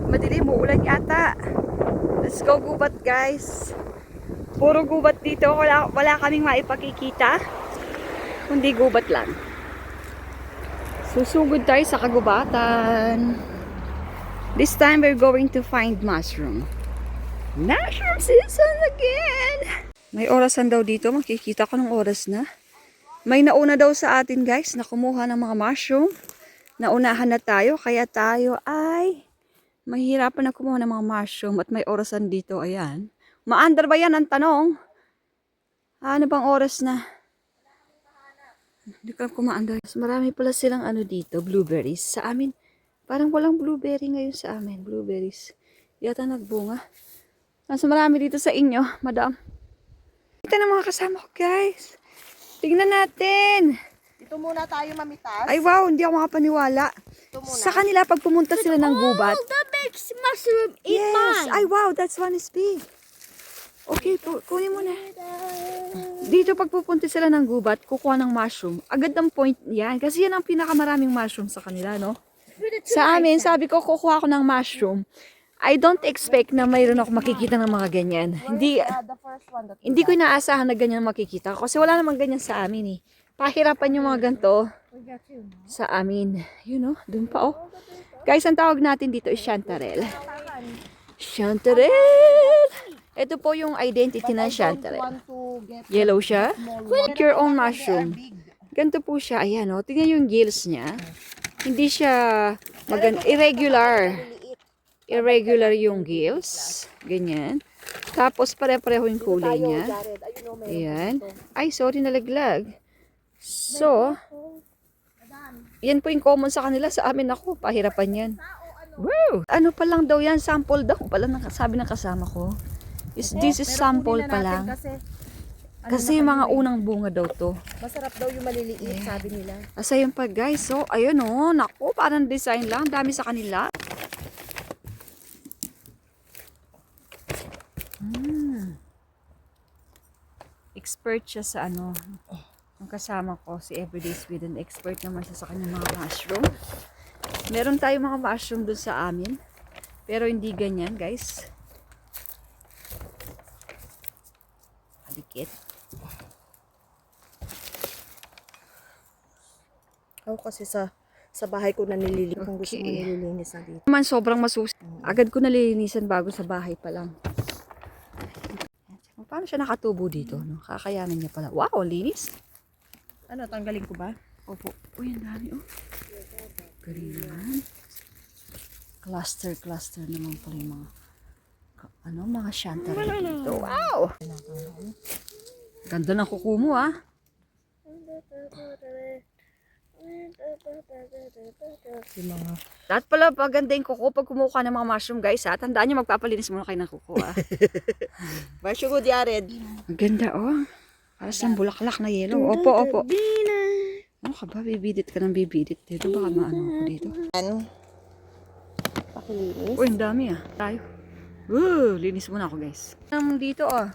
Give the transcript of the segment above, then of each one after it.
Madilim, uulan yata. Let's go gubat guys. Puro gubat dito. Wala kaming maipakikita. Kundi gubat lang. Susugod tayo sa kagubatan. This time we're going to find mushroom. Mushroom season again! May orasan daw dito. Makikita ko ng oras na. May nauna daw sa atin guys na kumuha ng mga mushroom. Naunahan na tayo. Kaya tayo ay mahirapan na kumuha ng mga mushroom. At may orasan dito. Ayan. Maandar ba yan ang tanong? Ano bang oras na? Hindi ko kumaandar. Marami pala silang ano dito. Blueberries. Sa amin. Parang walang blueberry ngayon sa amin. Blueberries. Yata nagbunga. Mas marami dito sa inyo, madam. Ito na mga kasama ko, guys. Tingnan natin. Dito muna tayo mamitas. Ay, wow. Hindi ako makapaniwala. Sa kanila, pag pumunta sila ng gubat. Oh, that makes mushroom in Yes. mine. Ay, wow. That's one is big. Okay, kunin mo na. Dito, pag pupunta sila ng gubat, kukuha ng mushroom. Agad ang point yan. Kasi yan ang pinakamaraming mushroom sa kanila, no? Sa amin, sabi ko, kukuha ako ng mushroom. I don't expect na mayroon ako makikita ng mga ganyan. The first one that Hindi ko inaasahan na ganyan makikita. Kasi wala namang ganyan sa amin eh. Pahirapan yung mga ganito sa amin. You know, dun pa oh. Guys, ang tawag natin dito is chanterelle. Chanterelle! Ito po yung identity ng chanterelle. want to get Yellow siya. Make your own They are mushroom. big. Ganito po siya. Ayan oh. Tingnan yung gills niya. Hindi siya irregular. Irregular yung gills. Ganyan. Tapos pare-pareho yung kulay niya. Jared, ayun o, meron Ayan. dito. Ay, sorry, nalaglag. So, yan po yung common sa kanila. Sa amin ako, pahirapan yan. Wow! Ano pa lang daw yan? Sample daw pala sabi ng kasama ko. This is Pero sample kunin na pa natin lang. Kasi Kasi yung mga unang bunga daw to. masarap daw yung maliliit, sabi nila. Asa yun pa guys. So, ayun o. Naku, parang design lang. Dami sa kanila. Expert siya sa ano. Ang kasama ko, si Everyday Sweden. Expert naman siya sa kanyang mga mushroom. Meron tayong mga mushroom doon sa amin. Pero hindi ganyan guys. Alikit. Ako kasi sa bahay ko na nililinis. Kung gusto mo Okay. nililinis na dito. Naman sobrang masusi. Agad ko nalilinisan bago sa bahay pa lang. Paano siya nakatubo dito? No? Kakayanan niya pala. Wow, linis. Ano, tanggalin ko ba? Opo. Uy, ang dami oh. Galingan. Cluster naman pala yung mga mga chanterelle dito. Wow! Ganda ng kuko mo ah. Yung mga... Lahat pala paganda yung kuko pag kumuha ka ng mga mushroom guys ha. Tandaan nyo magpapalinis muna kayo ng kuko ah. Basyo ko, Jared. Ang ganda oh. Para sa bulaklak na yellow. Opo, opo. Ano ka ba? Bibidit ka ng bibidit dito. Baka maano ako dito. Ano? Pakilinis. Uy, ang dami ah. Tayo. Woo! Linis muna ako guys. Dito ah.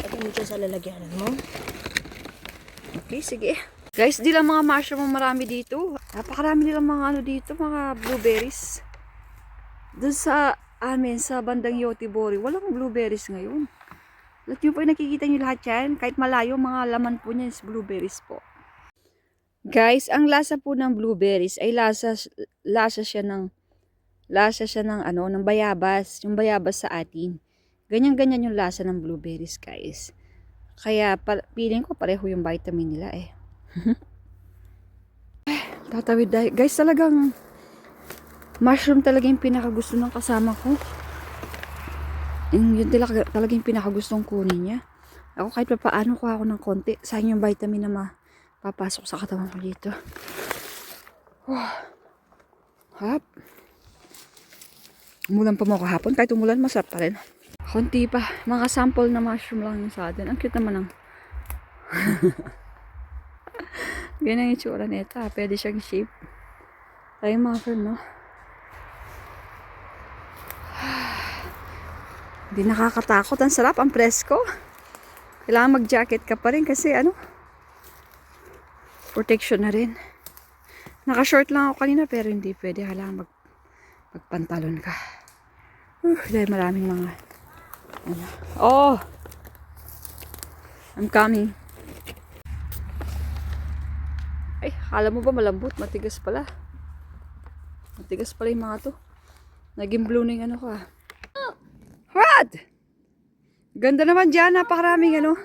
Ito mo dyan sa lalagyanan mo. Okay, sige. Guys, di lang mga mushroom ang marami dito. Napakarami nilang mga ano dito, mga blueberries. Doon sa amin, sa bandang Yotibori, walang blueberries ngayon. Lahat nyo po yung nakikita nyo lahat yan. Kahit malayo, mga laman po niya is blueberries po. Guys, ang lasa po ng blueberries ay lasa siya ng ng bayabas. Yung bayabas sa atin. Ganyan-ganyan yung lasa ng blueberries, guys. Kaya, feeling ko pareho yung vitamin nila eh. Tatawid dahil. Guys, talagang mushroom talaga yung pinakagusto ng kasama ko. Yun talaga yung pinakagustong kunin niya. Ako kahit pa paano kuha ako ng konti. Sayang yung vitamin na mapapasok sa katawan ko dito. Hap. Umulan pa mo kahapon. Kahit umulan, masarap pa rin. Konti pa. Mga sample na mushroom lang yung sa atin. Ang cute naman ng ganyan yung itsura nito. Pwede siyang shape. Tayo mga friend, no? Hindi nakakatakot. Ang sarap. Ang presko. Kailangan mag-jacket ka pa rin kasi protection na rin. Naka-short lang ako kanina pero hindi pwede. Kailangan magpantalon ka. Dahil maraming mga ano. Oh! I'm coming. Ay, akala mo ba malambot? Matigas pala. Matigas pala yung mga to. Naging blue na yung ano ko ah. What? Ganda naman dyan. Napakaraming ano.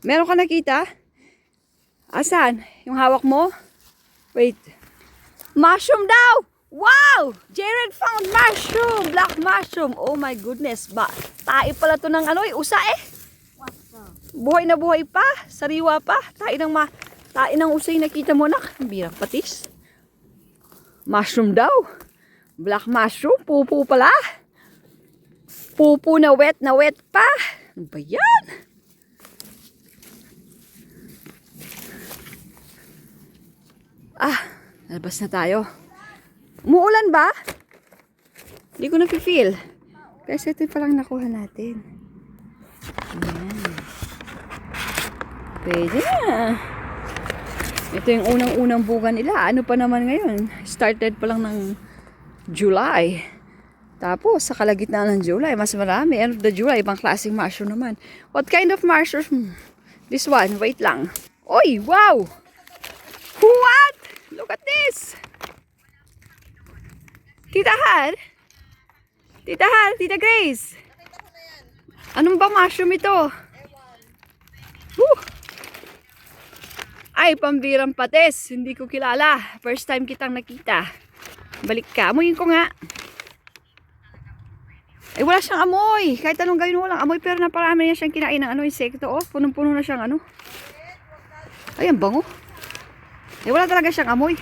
Meron ka nakita? Asan? Yung hawak mo? Wait. Mushroom daw! Wow! Jared found mushroom! Black mushroom! Oh my goodness. Tae pala to ng ano usa eh. Buhay na buhay pa. Sariwa pa. Tae ng usay nakita mo nak. Birang patis. Mushroom daw. Black mushroom. Pupo pala. Pupo na wet pa. Ano ba yan? Labas na tayo. Umuulan ba? Hindi ko na-feel. Kasi ito pa lang nakuha natin. Ayan. Pwede na. Ito yung unang-unang bunga nila. Ano pa naman ngayon? Started pa lang ng July. Tapos, sa kalagitnaan ng July, mas marami. End of the July, ibang klaseng mushroom naman. What kind of mushroom? This one, wait lang. Oy, wow! What? Look at this! Tita Har? Tita Grace? Anong ba mushroom ito? Woo! Ay, pambirang patis. Hindi ko kilala. First time kitang nakita. Balik ka. Amuyin ko nga. Ay, wala siyang amoy. Kahit anong gawin mo, walang amoy. Pero naparami na siyang kinain ng ano, insekto. Oh, punong-puno na siyang ano. Ay, ang bango. Ay, wala talaga siyang amoy.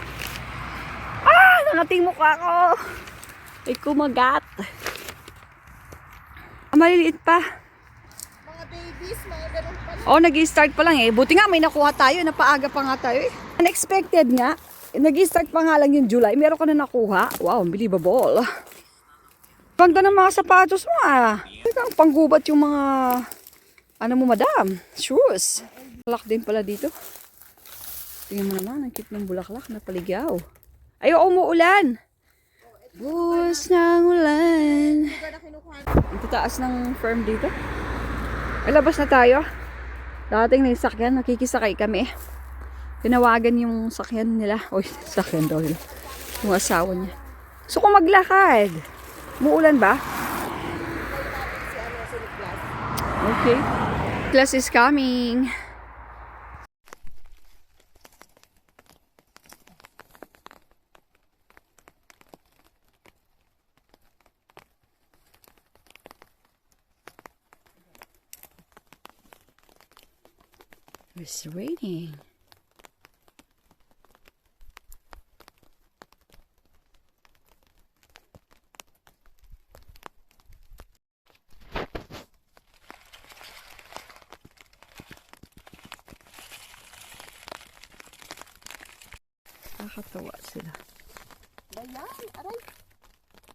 Nangating mukha ko. Ay, kumagat. Maliliit pa. Mga babies, mga ganun pala. Oh, nag-i-start pa lang eh. Buti nga may nakuha tayo. Napaaga pa nga tayo eh. Unexpected nga. Nag-i-start pa nga lang yung July. Meron ka na nakuha. Wow, unbelievable. Ganda ng mga sapatos mo ah. Ang panggubat yung mga ano mo madam. Shoes. Bulaklak din pala dito. Tingnan mo naman. Ang cute ng bulaklak na paligyaw. Ay, umuulan. Buhos ng ulan. Ang tataas ng firm dito. Ay, labas na tayo. Dating na yung sakyan. Nakikisakay kami. Tinawagan yung sakyan nila. Uy, sakyan daw nila. Yung asawa niya. So, kung maglakad. Umuulan ba? Okay. Class is coming. It's raining. Nakakatawa sila. Ayan, aray.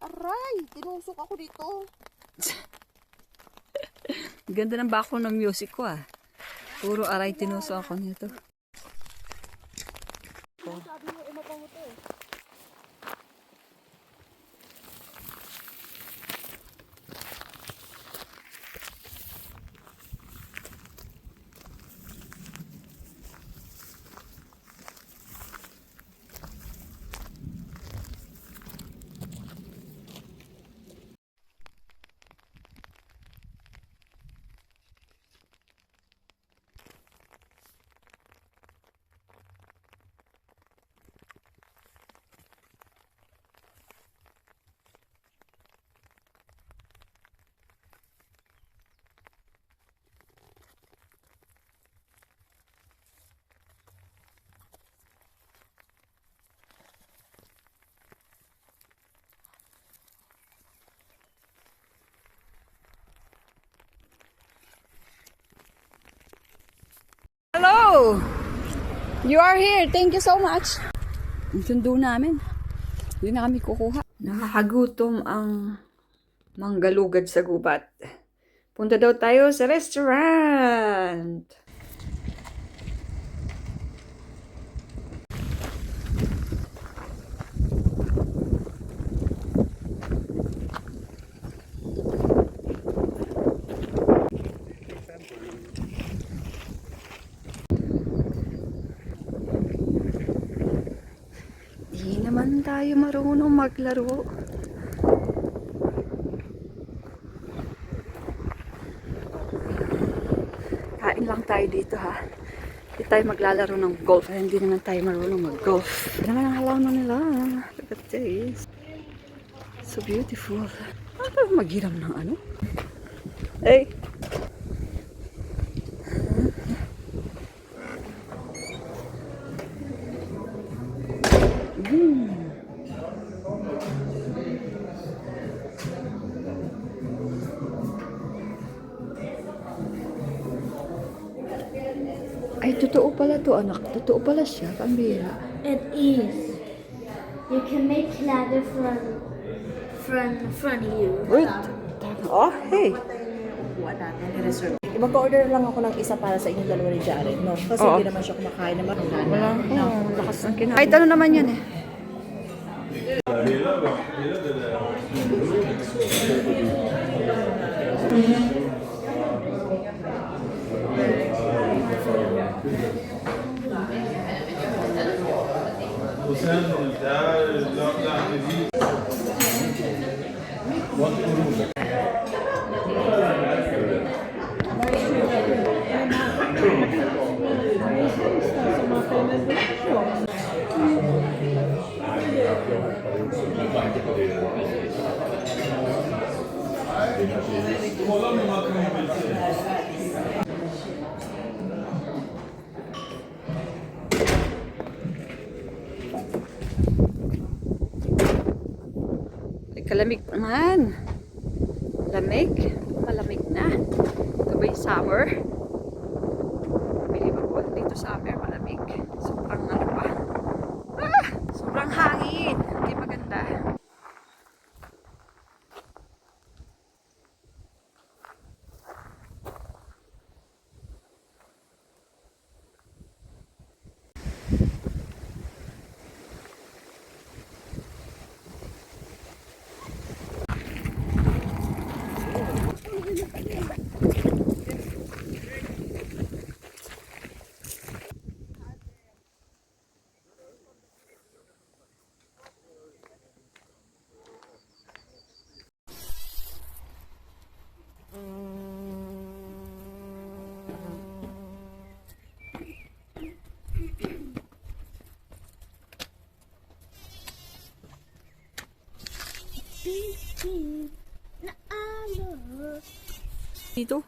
Aray, tinusok ako dito. Ganda ng background ng music ko ah. Puro aray tinuso ako nito. Sabi mo, mabango to eh. Hello! You are here. Thank you so much. Ang sundo namin. Hindi na kami kukuha. Nakakagutom ang manggalugad sa gubat. Punta daw tayo sa restaurant. Hindi naman tayo marunong maglaro. Kain lang tayo dito ha. Hindi tayo maglalaro ng golf. Ay, hindi naman tayo marunong mag-golf. Ano naman ang halaman nila? Look at this. So beautiful. Ano maghiram ng ano? Hey! Ay, totoo pala to, anak. Totoo pala siya. Pambira. It is. You can make ladder from you. Wait. Oh, hey. Upuan natin, i-reserve. Mag-order lang ako ng isa para sa inyong dalawa ni Jared, no? Kasi Oo. hindi naman siya kumakain naman. Wala. Oh, lakas ng kinain. Kahit ano naman yan eh. Ay, kalamig naman. Lamig. Malamig na. Ito ba yung summer? Believable. Dito summer, malamig. Sobrang ano pa. Ah! Sobrang hangin. Hindi maganda. Dito.